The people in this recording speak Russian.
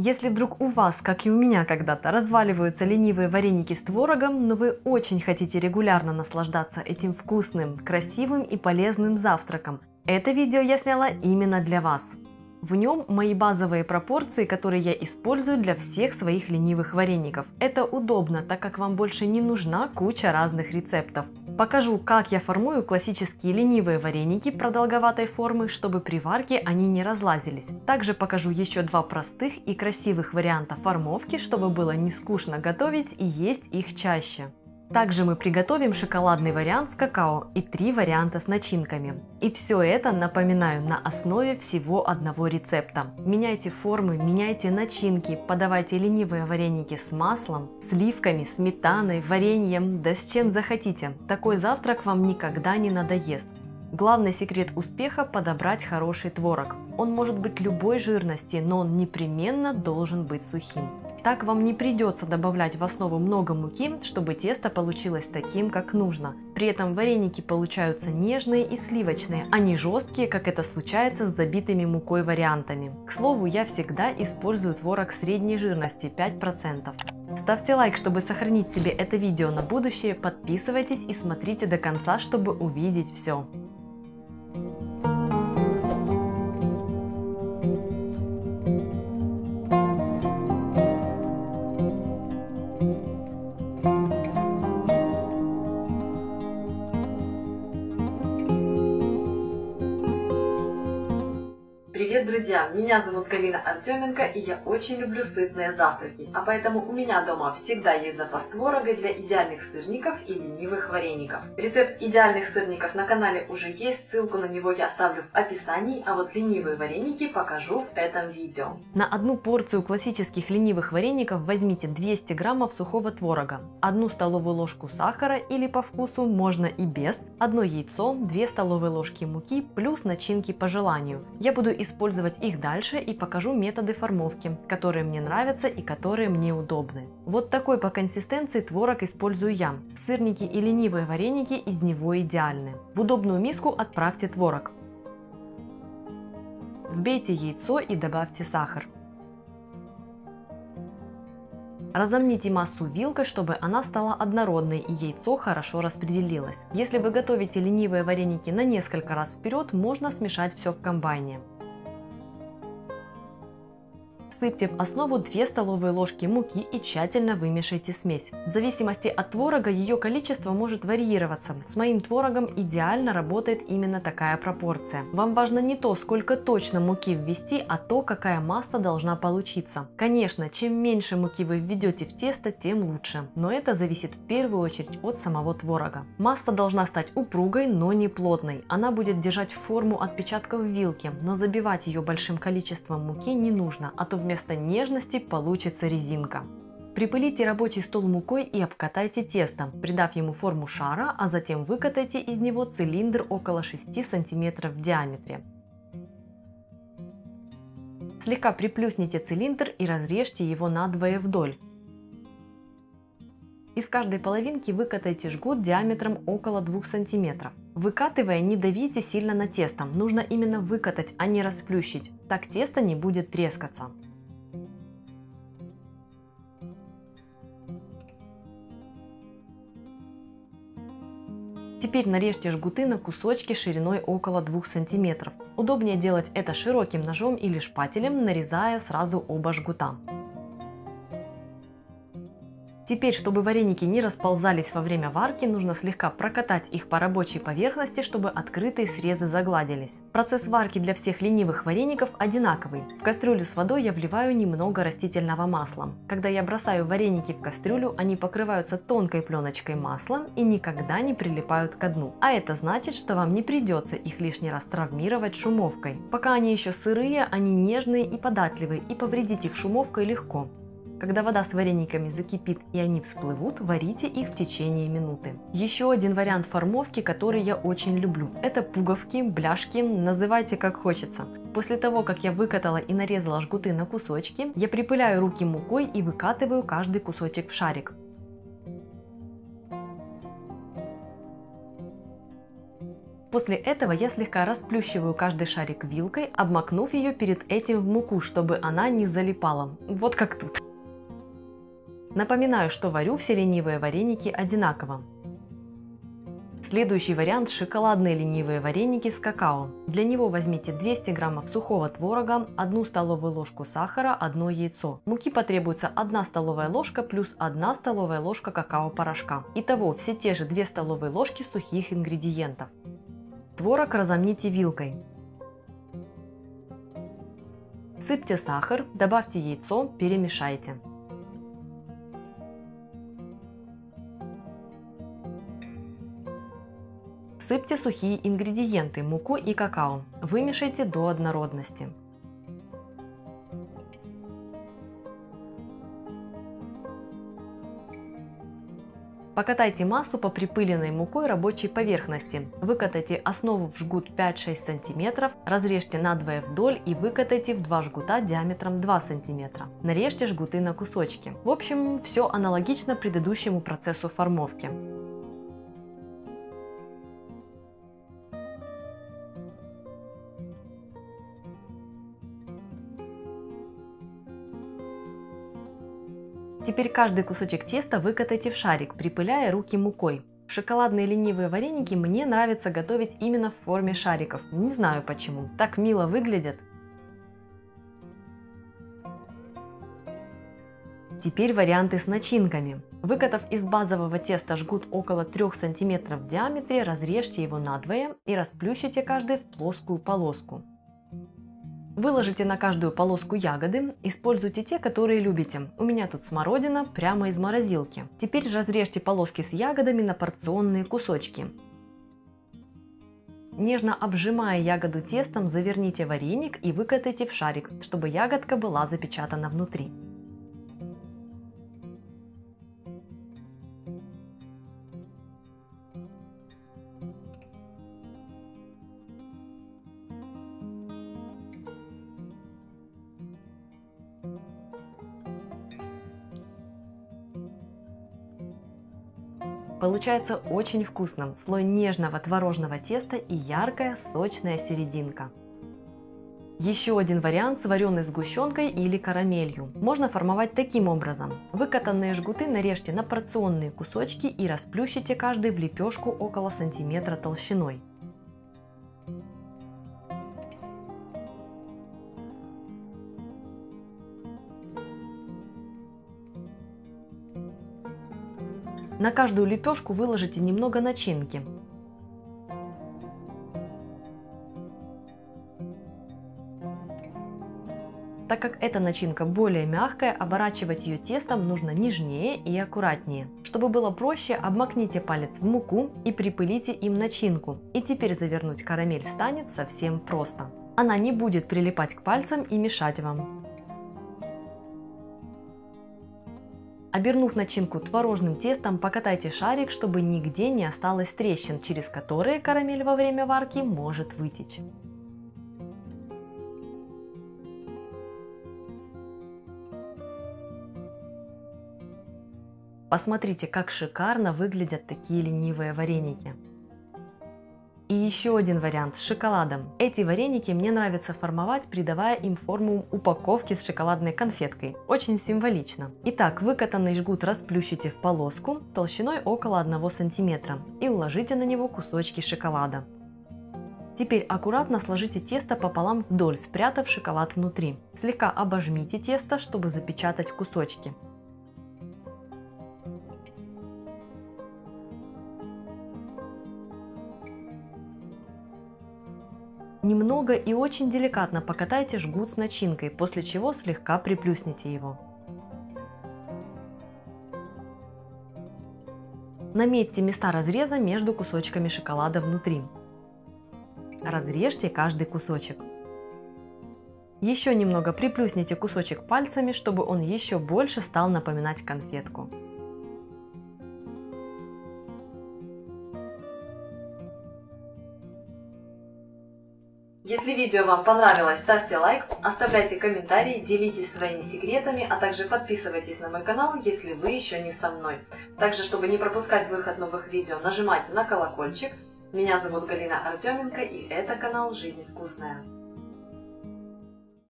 Если вдруг у вас, как и у меня когда-то, разваливаются ленивые вареники с творогом, но вы очень хотите регулярно наслаждаться этим вкусным, красивым и полезным завтраком, это видео я сняла именно для вас. В нем мои базовые пропорции, которые я использую для всех своих ленивых вареников. Это удобно, так как вам больше не нужна куча разных рецептов. Покажу, как я формую классические ленивые вареники продолговатой формы, чтобы при варке они не разлазились. Также покажу еще два простых и красивых варианта формовки, чтобы было не скучно готовить и есть их чаще. Также мы приготовим шоколадный вариант с какао и 3 варианта с начинками. И все это, напоминаю, на основе всего одного рецепта. Меняйте формы, меняйте начинки, подавайте ленивые вареники с маслом, сливками, сметаной, вареньем, да с чем захотите. Такой завтрак вам никогда не надоест. Главный секрет успеха – подобрать хороший творог. Он может быть любой жирности, но он непременно должен быть сухим. Так вам не придется добавлять в основу много муки, чтобы тесто получилось таким, как нужно. При этом вареники получаются нежные и сливочные, а не жесткие, как это случается с забитыми мукой вариантами. К слову, я всегда использую творог средней жирности 5%. Ставьте лайк, чтобы сохранить себе это видео на будущее, подписывайтесь и смотрите до конца, чтобы увидеть все. Привет, друзья! Меня зовут Галина Артеменко, и я очень люблю сытные завтраки, а поэтому у меня дома всегда есть запас творога для идеальных сырников и ленивых вареников. Рецепт идеальных сырников на канале уже есть, ссылку на него я оставлю в описании, а вот ленивые вареники покажу в этом видео. На одну порцию классических ленивых вареников возьмите 200 граммов сухого творога, 1 столовую ложку сахара или по вкусу, можно и без, 1 яйцо, 2 столовые ложки муки плюс начинки по желанию. Я буду использовать их дальше и покажу методы формовки, которые мне нравятся и которые мне удобны. Вот такой по консистенции творог использую я. Сырники и ленивые вареники из него идеальны. В удобную миску отправьте творог. Вбейте яйцо и добавьте сахар. Разомните массу вилкой, чтобы она стала однородной и яйцо хорошо распределилось. Если вы готовите ленивые вареники на несколько раз вперед, можно смешать все в комбайне. Всыпьте в основу 2 столовые ложки муки и тщательно вымешайте смесь. В зависимости от творога ее количество может варьироваться. С моим творогом идеально работает именно такая пропорция. Вам важно не то, сколько точно муки ввести, а то, какая масса должна получиться. Конечно, чем меньше муки вы введете в тесто, тем лучше. Но это зависит в первую очередь от самого творога. Масса должна стать упругой, но не плотной. Она будет держать форму отпечатков вилки, но забивать ее большим количеством муки не нужно, а то вместо нежности получится резинка. Припылите рабочий стол мукой и обкатайте тесто, придав ему форму шара, а затем выкатайте из него цилиндр около 6 см в диаметре. Слегка приплюсните цилиндр и разрежьте его надвое вдоль. Из каждой половинки выкатайте жгут диаметром около 2 см. Выкатывая, не давите сильно на тесто, нужно именно выкатать, а не расплющить, так тесто не будет трескаться. Теперь нарежьте жгуты на кусочки шириной около 2 см. Удобнее делать это широким ножом или шпателем, нарезая сразу оба жгута. Теперь, чтобы вареники не расползались во время варки, нужно слегка прокатать их по рабочей поверхности, чтобы открытые срезы загладились. Процесс варки для всех ленивых вареников одинаковый. В кастрюлю с водой я вливаю немного растительного масла. Когда я бросаю вареники в кастрюлю, они покрываются тонкой пленочкой масла и никогда не прилипают ко дну. А это значит, что вам не придется их лишний раз травмировать шумовкой. Пока они еще сырые, они нежные и податливые, и повредить их шумовкой легко. Когда вода с варениками закипит и они всплывут, варите их в течение минуты. Еще один вариант формовки, который я очень люблю. Это пуговки, бляшки, называйте как хочется. После того, как я выкатала и нарезала жгуты на кусочки, я припыляю руки мукой и выкатываю каждый кусочек в шарик. После этого я слегка расплющиваю каждый шарик вилкой, обмакнув ее перед этим в муку, чтобы она не залипала. Вот как тут. Напоминаю, что варю все ленивые вареники одинаково. Следующий вариант – шоколадные ленивые вареники с какао. Для него возьмите 200 граммов сухого творога, 1 столовую ложку сахара, 1 яйцо. Муки потребуется 1 столовая ложка плюс 1 столовая ложка какао-порошка. Итого все те же 2 столовые ложки сухих ингредиентов. Творог разомните вилкой. Всыпьте сахар, добавьте яйцо, перемешайте. Всыпьте сухие ингредиенты, муку и какао. Вымешайте до однородности. Покатайте массу по припыленной мукой рабочей поверхности. Выкатайте основу в жгут 5-6 см, разрежьте надвое вдоль и выкатайте в 2 жгута диаметром 2 см. Нарежьте жгуты на кусочки. В общем, все аналогично предыдущему процессу формовки. Теперь каждый кусочек теста выкатайте в шарик, припыляя руки мукой. Шоколадные ленивые вареники мне нравится готовить именно в форме шариков. Не знаю почему, так мило выглядят. Теперь варианты с начинками. Выкатав из базового теста жгут около 3 см в диаметре, разрежьте его надвое и расплющите каждый в плоскую полоску. Выложите на каждую полоску ягоды, используйте те, которые любите. У меня тут смородина прямо из морозилки. Теперь разрежьте полоски с ягодами на порционные кусочки. Нежно обжимая ягоду тестом, заверните вареник и выкатайте в шарик, чтобы ягодка была запечатана внутри. Получается очень вкусно, слой нежного творожного теста и яркая сочная серединка. Еще один вариант с вареной сгущенкой или карамелью. Можно формовать таким образом. Выкатанные жгуты нарежьте на порционные кусочки и расплющите каждый в лепешку около сантиметра толщиной. На каждую лепешку выложите немного начинки. Так как эта начинка более мягкая, оборачивать ее тестом нужно нежнее и аккуратнее. Чтобы было проще, обмакните палец в муку и припылите им начинку. И теперь завернуть карамель станет совсем просто. Она не будет прилипать к пальцам и мешать вам. Обернув начинку творожным тестом, покатайте шарик, чтобы нигде не осталось трещин, через которые карамель во время варки может вытечь. Посмотрите, как шикарно выглядят такие ленивые вареники. И еще один вариант с шоколадом. Эти вареники мне нравится формовать, придавая им форму упаковки с шоколадной конфеткой. Очень символично. Итак, выкатанный жгут расплющите в полоску толщиной около 1 см и уложите на него кусочки шоколада. Теперь аккуратно сложите тесто пополам вдоль, спрятав шоколад внутри. Слегка обожмите тесто, чтобы запечатать кусочки. Немного и очень деликатно покатайте жгут с начинкой, после чего слегка приплюсните его. Наметьте места разреза между кусочками шоколада внутри. Разрежьте каждый кусочек. Еще немного приплюсните кусочек пальцами, чтобы он еще больше стал напоминать конфетку. Если видео вам понравилось, ставьте лайк, оставляйте комментарии, делитесь своими секретами, а также подписывайтесь на мой канал, если вы еще не со мной. Также, чтобы не пропускать выход новых видео, нажимайте на колокольчик. Меня зовут Галина Артеменко, и это канал «Жизнь вкусная».